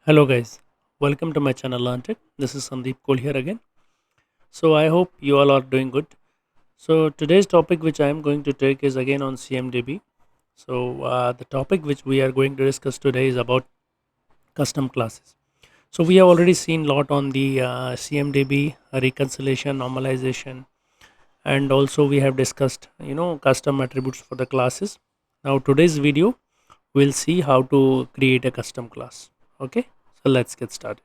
Hello guys, welcome to my channel Lantic. This is Sandeep Kohl here again. So I hope you all are doing good. So today's topic which I am going to take is again on CMDB. So the topic which we are going to discuss today is about custom classes. So we have already seen a lot on the CMDB reconciliation, normalization, and also we have discussed custom attributes for the classes. Now today's video we'll see how to create a custom class. Okay, so let's get started.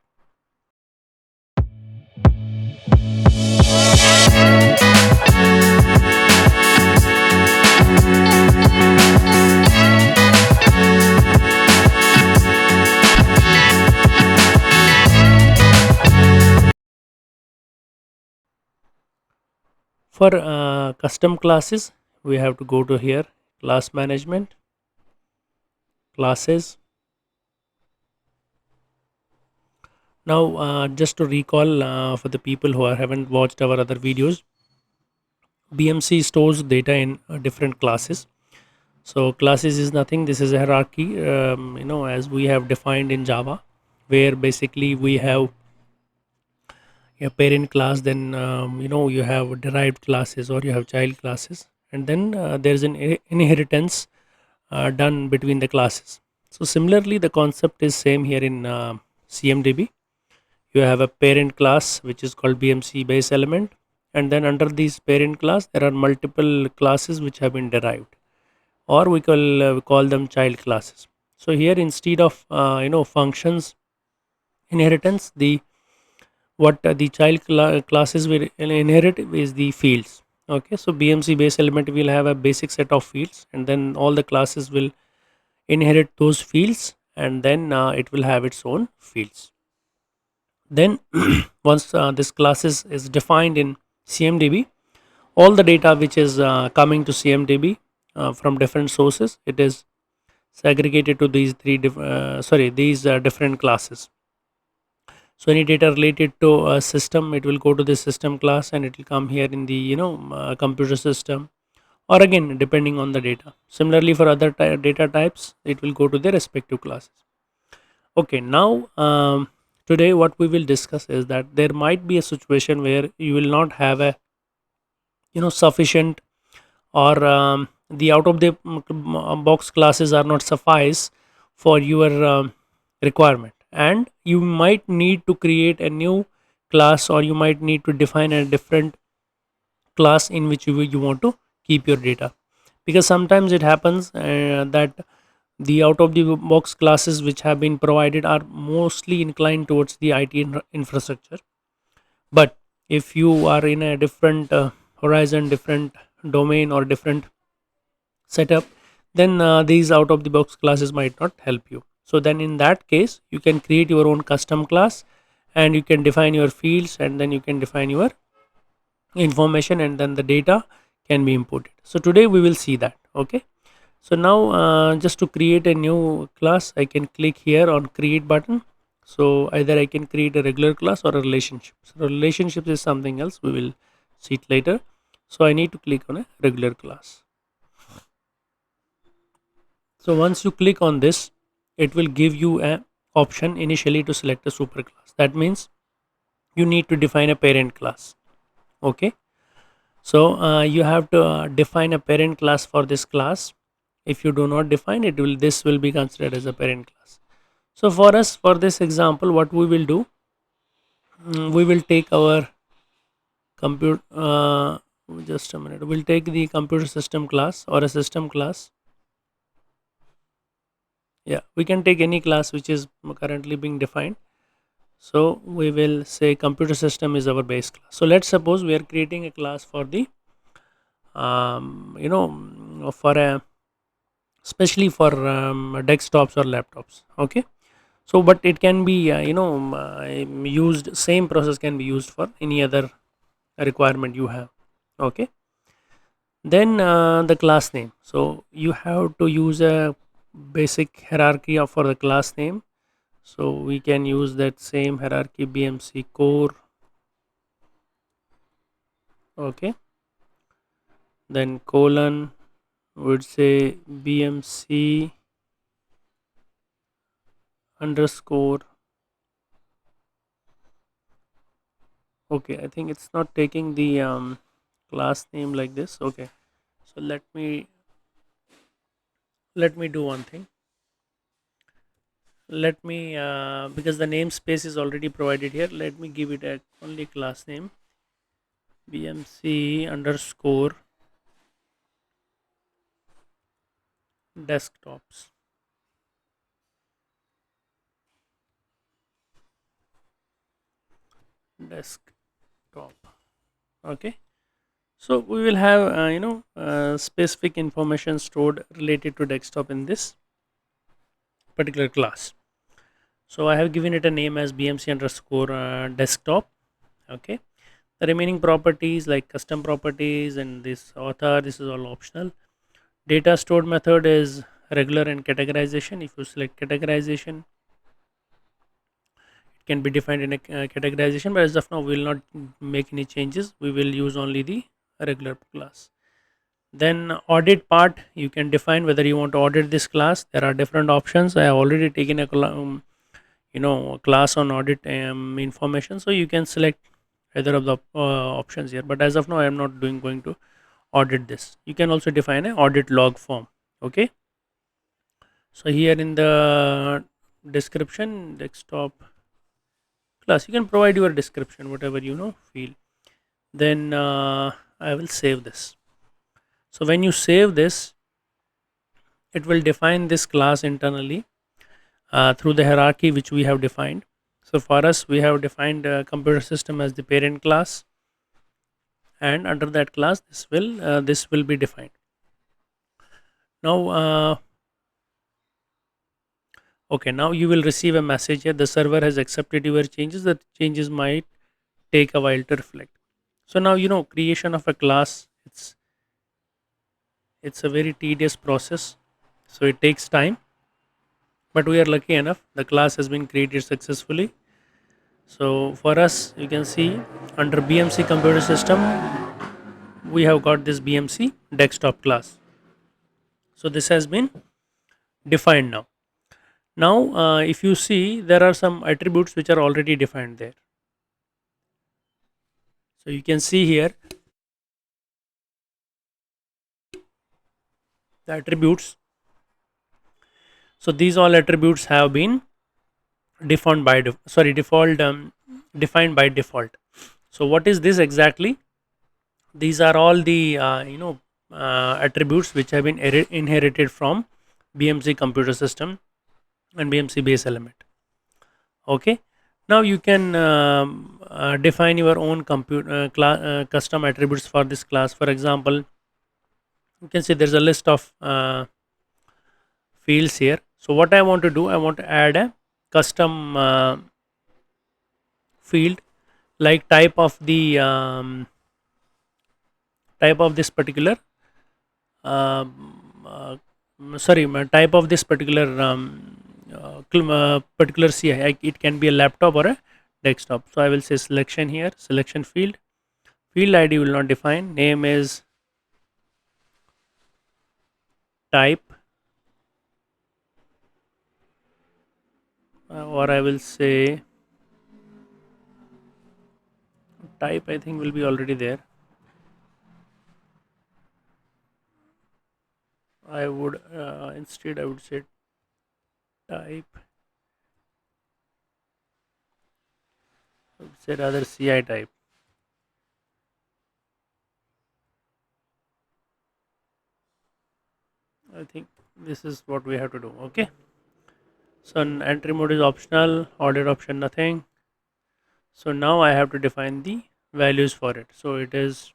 For custom classes, we have to go to here, class management, classes. Now, just to recall for the people who haven't watched our other videos, BMC stores data in different classes. So classes is nothing. This is a hierarchy, as we have defined in Java, where basically we have a parent class, then you have derived classes or you have child classes, and then there's an inheritance done between the classes. So similarly, the concept is same here in CMDB. You have a parent class which is called BMC base element, and then under this parent class there are multiple classes which have been derived, or we call them child classes. So here instead of functions inheritance, the what the child classes will inherit is the fields. Okay, so BMC base element will have a basic set of fields, and then all the classes will inherit those fields, and then it will have its own fields. Then once this classes is defined in CMDB, all the data which is coming to CMDB from different sources, it is segregated to these these different classes. So any data related to a system, it will go to the system class, and it will come here in the computer system, or again depending on the data. Similarly, for other data types, it will go to their respective classes. Okay, now today what we will discuss is that there might be a situation where you will not have a sufficient, or the out of the box classes are not suffice for your requirement, and you might need to create a new class, or you might need to define a different class in which you want to keep your data, because sometimes it happens that the out of the box classes which have been provided are mostly inclined towards the IT infrastructure. But if you are in a different horizon, different domain, or different setup, then these out of the box classes might not help you. So then in that case, you can create your own custom class, and you can define your fields, and then you can define your information, and then the data can be imported. So today we will see that. Okay, so now just to create a new class, I can click here on create button. So either I can create a regular class or a relationship. So relationships is something else, we will see it later. So I need to click on a regular class. So once you click on this, it will give you a option initially to select a super class. That means you need to define a parent class. Okay, so you have to define a parent class for this class. If you do not define it, will this will be considered as a parent class. So for us, for this example, what we will do, we will take our compute just a minute, we'll take the computer system class or a system class. Yeah, we can take any class which is currently being defined. So we will say computer system is our base class. So let's suppose we are creating a class for the for a especially for desktops or laptops. Okay, so but it can be used, same process can be used for any other requirement you have. Okay, then the class name, so you have to use a basic hierarchy of for the class name. So we can use that same hierarchy, BMC core. Okay, then colon would say BMC underscore Okay, I think it's not taking the class name like this. Okay, so let me do one thing. Let me because the namespace is already provided here. Let me give it a only class name, BMC underscore desktops. Desktop. Okay. So we will have specific information stored related to desktop in this particular class. So I have given it a name as BMC underscore desktop. Okay. The remaining properties like custom properties and this author, this is all optional. Data stored method is regular and categorization. If you select categorization, it can be defined in a categorization, but as of now, we will not make any changes. We will use only the regular class. Then audit part, you can define whether you want to audit this class. There are different options. I have already taken a class on audit information, so you can select either of the options here. But as of now, I am not doing going to audit this. You can also define an audit log form. Okay. So here in the description, desktop class, you can provide your description, whatever feel. Then I will save this. So when you save this, it will define this class internally through the hierarchy which we have defined. So for us, we have defined computer system as the parent class, and under that class, this will be defined. Now, okay, now you will receive a message here. The server has accepted your changes. The changes might take a while to reflect. So now creation of a class. It's a very tedious process, so it takes time. But we are lucky enough. The class has been created successfully. So for us, you can see under BMC computer system, we have got this BMC desktop class. So this has been defined now. Now, if you see, there are some attributes which are already defined there. So you can see here the attributes. So these all attributes have been defined by default defined by default. So what is this exactly? These are all the attributes which have been inherited from BMC computer system and BMC base element. Okay. Now you can define your own custom attributes for this class. For example, you can see there's a list of fields here. So what I want to do, I want to add a custom field like type of this particular type of this particular particular CI. It can be a laptop or a desktop. So I will say selection here, selection field ID will not define, name is type, or I will say type, I think will be already there. I would instead I would say type, I would say rather CI type. I think this is what we have to do. Okay. So entry mode is optional, audit option nothing. So now I have to define the values for it. So it is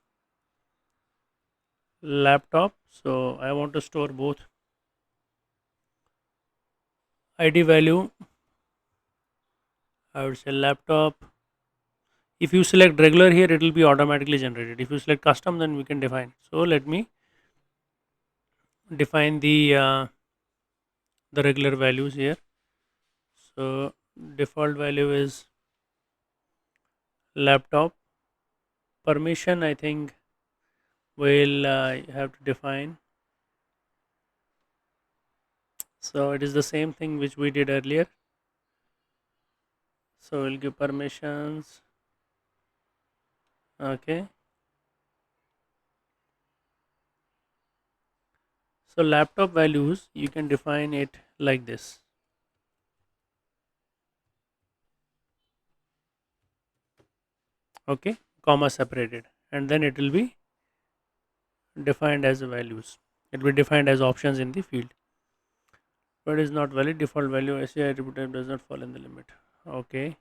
laptop. So I want to store both ID value. I would say laptop. If you select regular here, it will be automatically generated. If you select custom, then we can define. So let me define the regular values here. So default value is laptop. Permission, I think we'll have to define. So it is the same thing which we did earlier. So we'll give permissions. Okay, so laptop values, you can define it like this. Okay, comma separated, and then it will be defined as values. It will be defined as options in the field. But is not valid, default value SCI attribute type does not fall in the limit. Okay,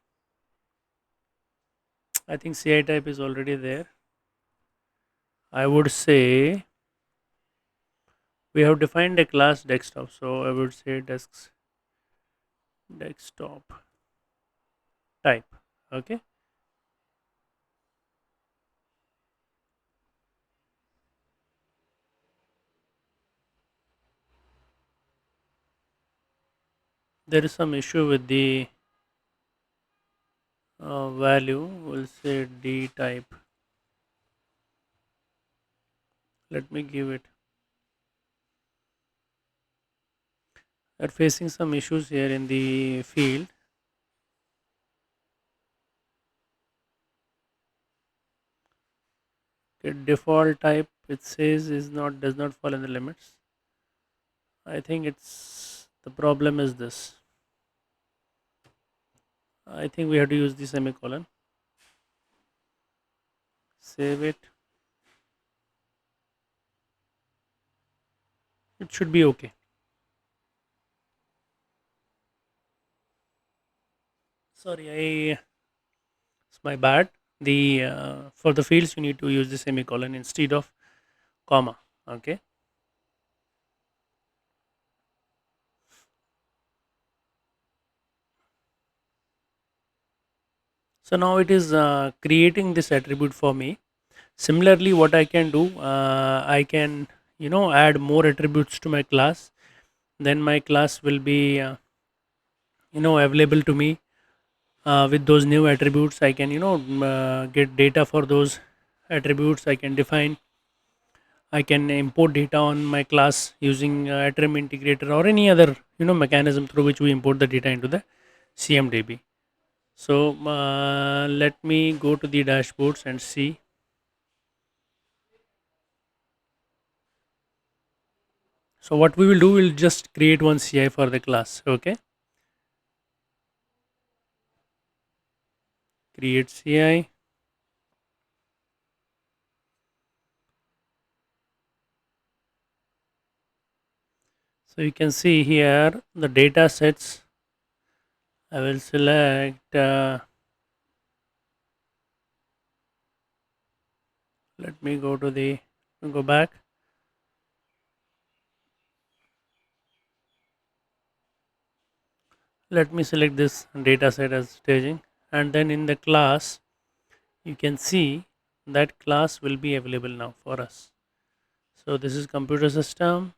I think CI type is already there. I would say we have defined a class desktop, so I would say desktop type. Okay, there is some issue with the value. We'll say D type. Let me give it. Are facing some issues here in the field. Okay, default type, it says is not, does not fall in the limits. I think it's the problem is this. I think we have to use the semicolon. Save it. It should be okay. Sorry, it's my bad. The for the fields you need to use the semicolon instead of comma. Okay. So now it is creating this attribute for me. Similarly, what I can do, I can add more attributes to my class. Then my class will be available to me with those new attributes. I can get data for those attributes. I can import data on my class using attribute integrator or any other mechanism through which we import the data into the CMDB. So let me go to the dashboards and see. So what we will do, we'll just create one CI for the class. Okay, create CI. So you can see here the data sets. I will select. Let me go back. Let me select this data set as staging, and then in the class you can see that class will be available now for us. So this is computer system,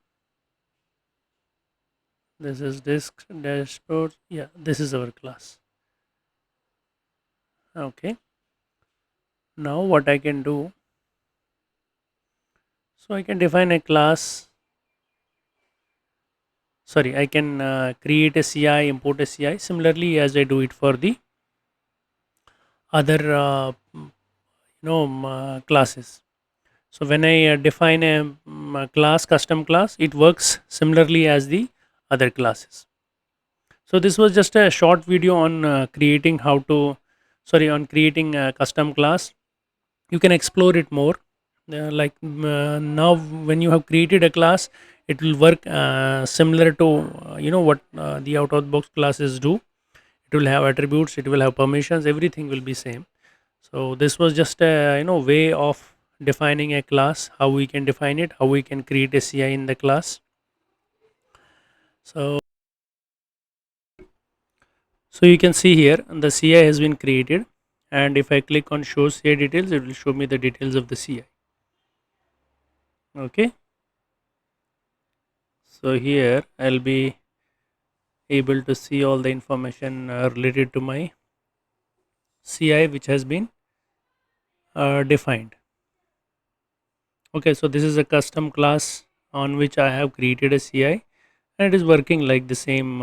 this is disk dashboard. Yeah, this is our class. Okay, now what I can do, so I can define a class. Sorry, I can create a CI, import a CI similarly as I do it for the other classes. So when I define a class, custom class, it works similarly as the other classes. So this was just a short video on creating a custom class. You can explore it more. Now, when you have created a class, it will work similar to what the out of the box classes do. It will have attributes, it will have permissions, everything will be same. So this was just a way of defining a class, how we can define it, how we can create a CI in the class. So you can see here the CI has been created, and if I click on show CI details, it will show me the details of the CI. Okay, so here I'll be able to see all the information related to my CI which has been defined. Okay, so this is a custom class on which I have created a CI, and it is working like the same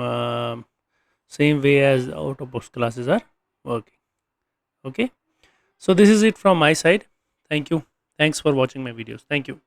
way as out of box classes are working. Okay, so this is it from my side. Thank you. Thanks for watching my videos. Thank you.